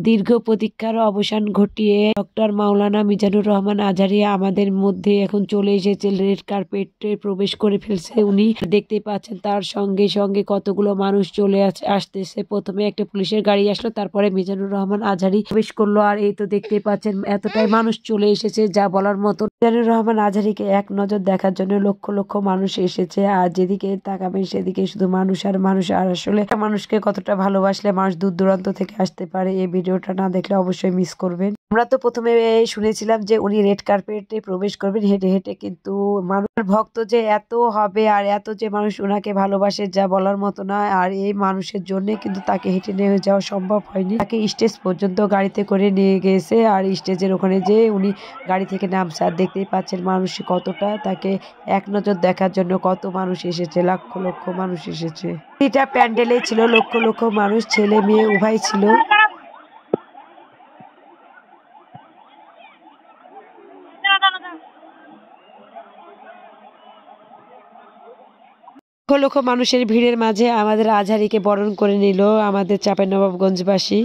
দীর্ঘ প্রতীক্ষার অবসান ঘটিয়ে ডক্টর মাওলানা মিজানুর রহমান আজহারী আমাদের মধ্যে এখন চলে এসেছে, রেড কার্পেটে প্রবেশ করে ফেলছে। উনি দেখতে পাচ্ছেন তার সঙ্গে সঙ্গে কতগুলো মানুষ চলে আসতেছে। প্রথমে একটা পুলিশের গাড়ি আসলো, তারপরে মিজানুর রহমান আজহারী প্রবেশ করলো। আর এই তো দেখতে পাচ্ছেন এতটাই মানুষ চলে এসেছে যা বলার মতো। মিজানুর রহমান আজহারীকে এক নজর দেখার জন্য লক্ষ লক্ষ মানুষ এসেছে। আর যেদিকে তাকাবেন সেদিকে শুধু মানুষ আর মানুষ। আর আসলে মানুষকে কতটা ভালোবাসলে মানুষ দূর দূরান্ত থেকে আসতে পারে, এই ভিডিওটা না দেখলে অবশ্যই মিস করবেন। আমরা তো প্রথমে শুনেছিলাম যে উনি রেড কার্পেটে প্রবেশ করবেন হেঁটে হেঁটে, কিন্তু মানুষের ভক্ত যে এত হবে আর এত যে মানুষ ওনাকে ভালোবাসে যা বলার মতো না। আর এই মানুষের জন্য কিন্তু তাকে হেঁটে নিয়ে যাওয়া সম্ভব হয়নি, তাকে স্টেজ পর্যন্ত গাড়িতে করে নিয়ে গেছে। আর স্টেজের ওখানে যে উনি গাড়ি থেকে নামছে। আর দেখতেই পাচ্ছেন মানুষ কতটা, তাকে এক নজর দেখার জন্য কত মানুষ এসেছে, লক্ষ লক্ষ মানুষ এসেছে। এটা প্যান্ডেলে ছিল লক্ষ লক্ষ মানুষ, ছেলে মেয়ে উভয় ছিল। লক্ষ লক্ষ মানুষের ভিড়ের মাঝে আমাদের আজহারীকে বরণ করে নিল আমাদের চাঁপাইনবাবগঞ্জবাসী।